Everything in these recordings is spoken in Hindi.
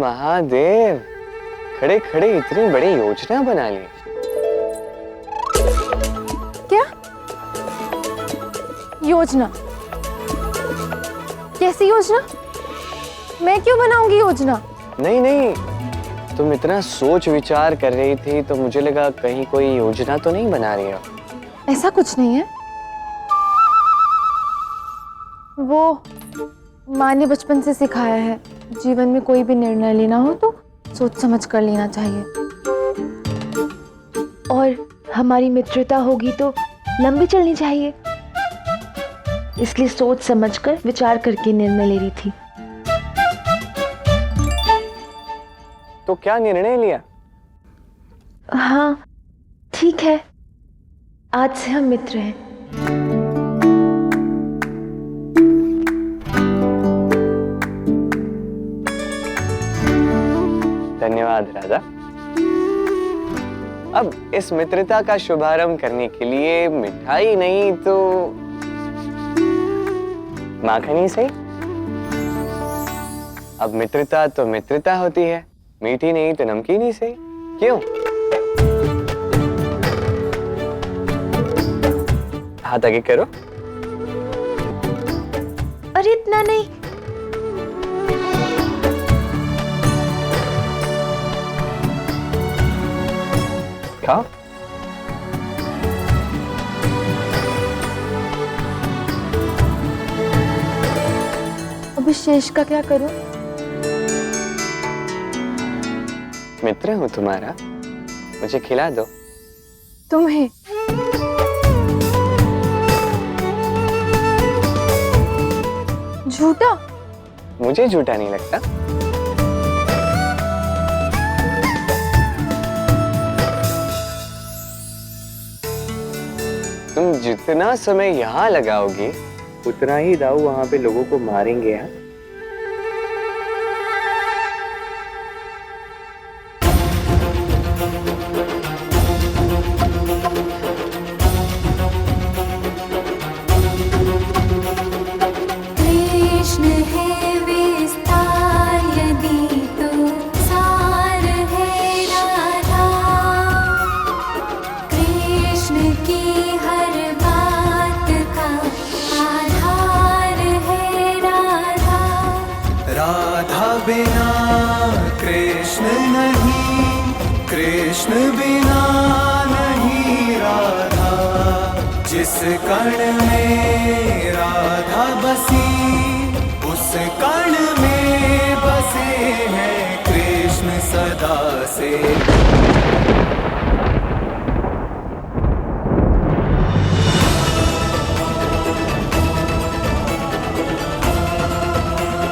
महादेव, खड़े खड़े इतनी बड़ी योजना बना ली। क्या योजना? कैसी योजना? मैं क्यों बनाऊंगी योजना? नहीं नहीं, तुम इतना सोच विचार कर रही थी तो मुझे लगा कहीं कोई योजना तो नहीं बना रही हो। ऐसा कुछ नहीं है। वो माँ ने बचपन से सिखाया है, जीवन में कोई भी निर्णय लेना हो तो सोच समझ कर लेना चाहिए। और हमारी मित्रता होगी तो लंबी चलनी चाहिए, इसलिए सोच समझकर विचार करके निर्णय ले रही थी। तो क्या निर्णय लिया? हाँ ठीक है, आज से हम मित्र हैं। धन्यवाद राधा। अब इस मित्रता का शुभारंभ करने के लिए मिठाई नहीं तो माखन ही सही। अब मित्रता तो मित्रता होती है, मीठी नहीं तो नमकीन ही सही। क्यों? हाथ आगे करो। अरे इतना नहीं। खाओ। अभी शेष का क्या करूं? मित्र हूं तुम्हारा, मुझे खिला दो। तुम्हें? झूठा? मुझे झूठा नहीं लगता। तुम जितना समय यहाँ लगाओगी उतना ही दाऊ वहां पे लोगों को मारेंगे। हाँ, बिना कृष्ण नहीं, कृष्ण बिना नहीं राधा। जिस कण में राधा बसी उस कण में बसे हैं कृष्ण सदा से।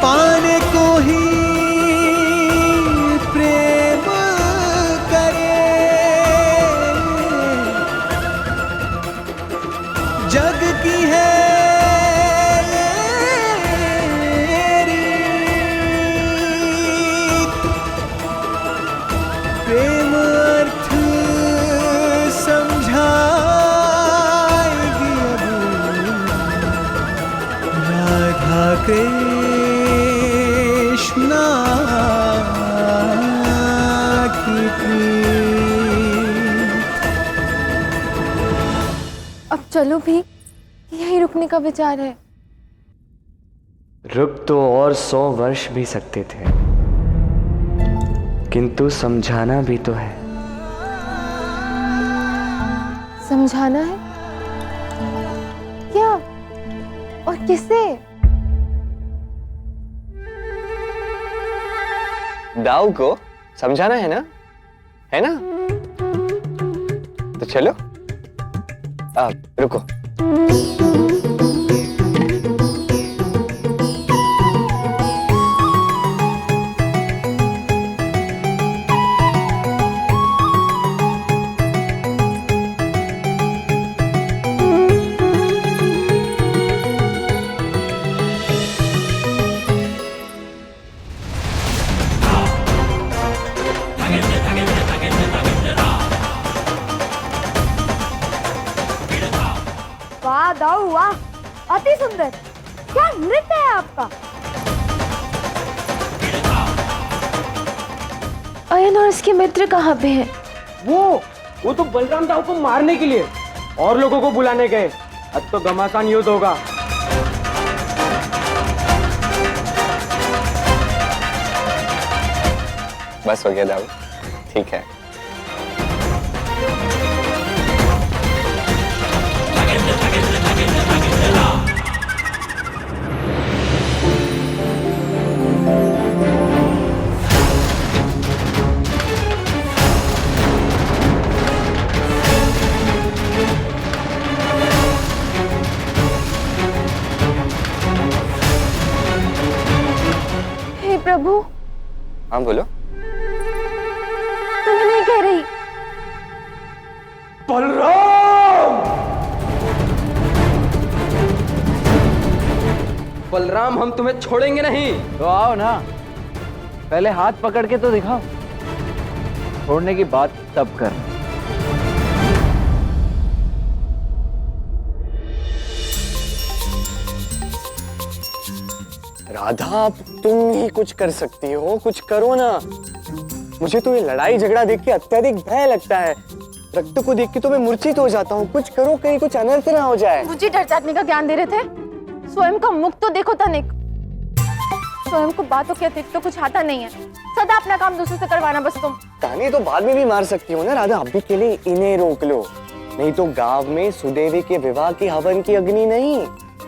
पाने को ही प्रेम करे, जग की है रीत। प्रेम अर्थ समझाएगी अब राधा कृष्ण की प्रीत। अब चलो भी, यहीं रुकने का विचार है। रुक तो और 100 वर्ष भी सकते थे, किंतु समझाना भी तो है। समझाना है? क्या और किसे? दाऊ को समझाना है ना, है ना? तो चलो, रुको। वाह दाऊ वाह, अति सुंदर। क्या नृत्य है आपका। अयन और इसके मित्र कहाँ पे हैं? वो तो बलराम दाऊ को मारने के लिए और लोगों को बुलाने गए। अब तो घमासान युद्ध होगा। बस हो गया दाऊ, ठीक है। हे प्रभु, हाँ बोलो। तुम्हें नहीं कह रही। बलराम, हम तुम्हें छोड़ेंगे नहीं। तो आओ ना, पहले हाथ पकड़ के तो दिखाओ, छोड़ने की बात तब कर। राधा, अब तुम ही कुछ कर सकती हो, कुछ करो ना। मुझे तो ये लड़ाई झगड़ा देख के अत्यधिक भय लगता है। रक्त को देख के तो मैं मूर्छित हो जाता हूँ। कुछ करो, कहीं कुछ अनर्थ ना हो जाए। मुझे डर जागने का ज्ञान दे रहे थे। स्वयं का मुख तो देखो तनिक। स्वयं को बातों के अतिरिक्त तो कुछ आता नहीं है। सदा अपना काम दूसरों से करवाना बस तुम। ताने तो बाद में भी मार सकती हो ना राधा। अभी के लिए इन्हें रोक लो, नहीं तो गांव में सुदेवी के विवाह की हवन की अग्नि नहीं,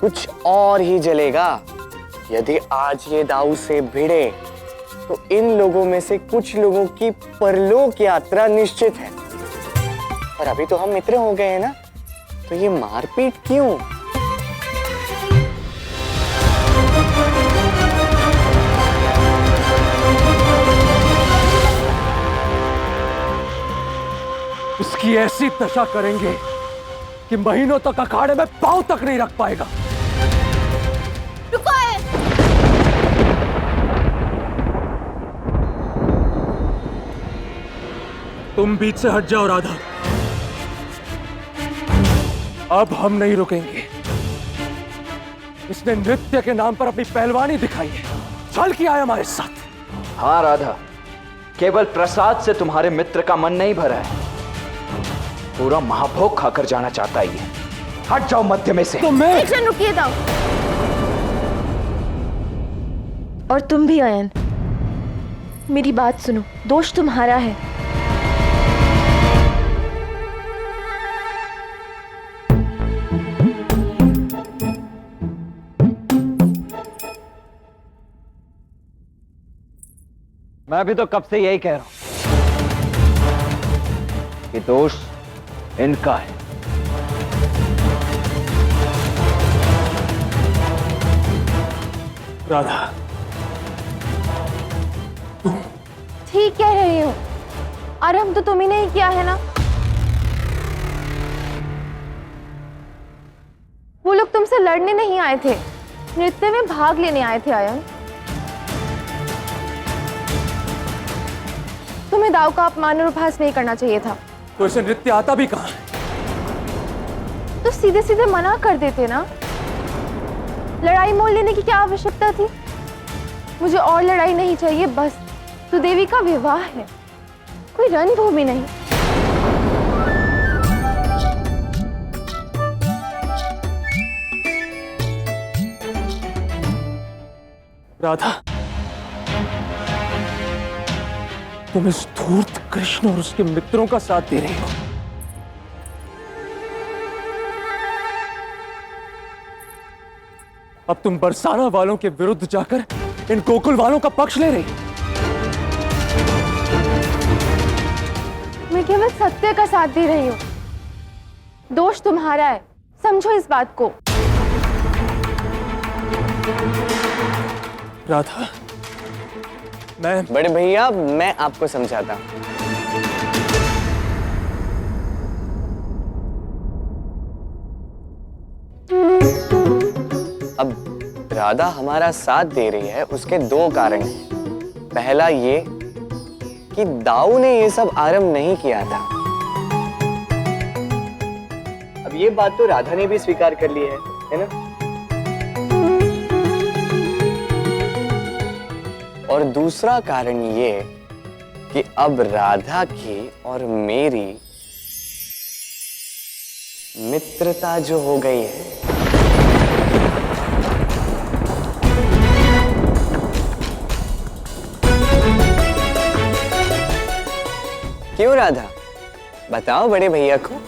कुछ और ही जलेगा। यदि आज ये दाऊ से भिड़े तो इन लोगों में से कुछ लोगों की परलोक यात्रा निश्चित है। पर अभी तो हम मित्र हो गए हैं ना, तो ये मारपीट क्यों? इसकी ऐसी दशा करेंगे कि महीनों तक अखाड़े में पांव तक नहीं रख पाएगा। रुको। तुम बीच से हट जाओ राधा। अब हम नहीं रुकेंगे। इसने नृत्य के नाम पर अपनी पहलवानी दिखाई है, छल किया है हमारे साथ। हाँ राधा, केवल प्रसाद से तुम्हारे मित्र का मन नहीं भरा है, पूरा महाभोग खाकर जाना चाहता है ये। हट जाओ मध्य में से। तो मैं एक क्षण रुकिए दाऊ। और तुम भी अयन, मेरी बात सुनो। दोष तुम्हारा है। मैं भी तो कब से यही कह रहा हूं कि दोष इनका है। राधा, ठीक कह रही हो। आरंभ तो तुम्ही ने ही किया है ना। वो लोग तुमसे लड़ने नहीं आए थे, नृत्य में भाग लेने आए थे अयन। तुम्हें दाव का अपमान और उपहास नहीं करना चाहिए था। तो इसे नृत्य आता भी कहां है? तो सीधे सीधे मना कर देते ना। लड़ाई मोल लेने की क्या आवश्यकता थी? मुझे और लड़ाई नहीं चाहिए, बस सुदेवी का विवाह है, कोई रणभूमि नहीं। राधा, तुम इस धूर्त कृष्ण और उसके मित्रों का साथ दे रही हो। अब तुम बरसाना वालों के विरुद्ध जाकर इन गोकुल वालों का पक्ष ले रही हो। मैं केवल सत्य का साथ दे रही हूँ। दोष तुम्हारा है, समझो इस बात को। राधा, मैं बड़े भैया, मैं आपको समझाता हूं। अब राधा हमारा साथ दे रही है, उसके दो कारण हैं। पहला ये कि दाऊ ने ये सब आरंभ नहीं किया था। अब ये बात तो राधा ने भी स्वीकार कर ली है ना? और दूसरा कारण ये कि अब राधा की और मेरी मित्रता जो हो गई है, क्यों राधा, बताओ बड़े भैया को,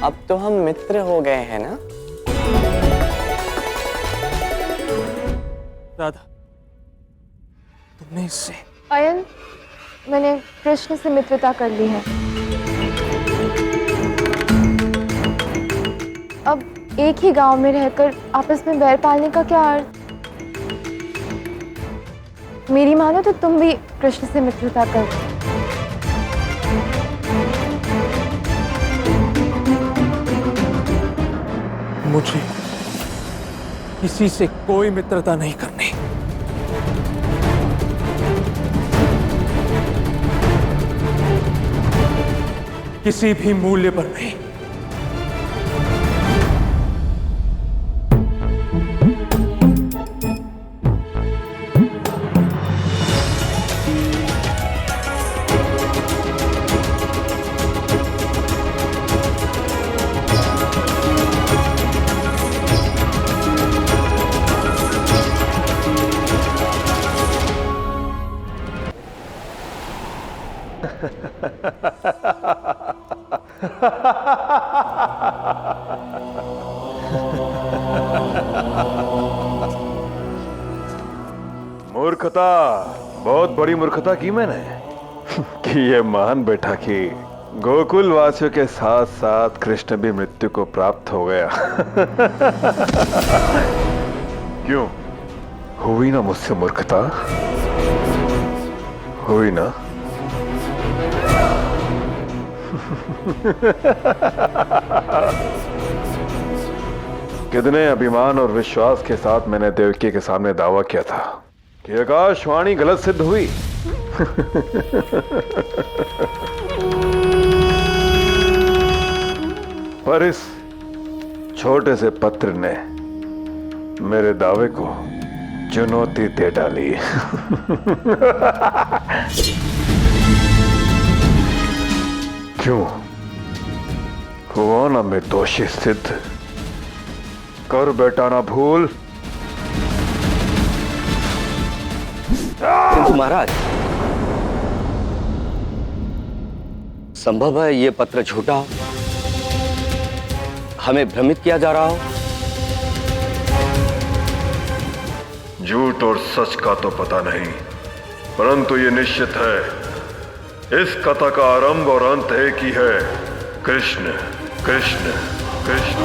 अब तो हम मित्र हो गए हैं ना? राधा, तुमने इससे अयन, मैंने कृष्ण से मित्रता कर ली है। अब एक ही गांव में रहकर आपस में बैर पालने का क्या अर्थ? मेरी मानो तो तुम भी कृष्ण से मित्रता कर। मुझे किसी से कोई मित्रता नहीं करनी। किसी भी मूल्य पर नहीं। मूर्खता, बहुत बड़ी मूर्खता की मैंने कि ये मान बैठा कि गोकुल वासियों के साथ साथ कृष्ण भी मृत्यु को प्राप्त हो गया। क्यों, हुई ना मुझसे मूर्खता? हुई ना? कितने अभिमान और विश्वास के साथ मैंने देवकी के सामने दावा किया था कि आकाशवाणी गलत सिद्ध हुई। पर इस छोटे से पत्र ने मेरे दावे को चुनौती दे डाली। क्यों, हुआ ना मैं दोषी सिद्ध? कर बेटा ना भूल। किंतु महाराज, संभव है ये पत्र झूठा हो, हमें भ्रमित किया जा रहा हो। झूठ और सच का तो पता नहीं, परंतु ये निश्चित है, इस कथा का आरंभ और अंत एक ही है, कृष्ण कृष्ण कृष्ण।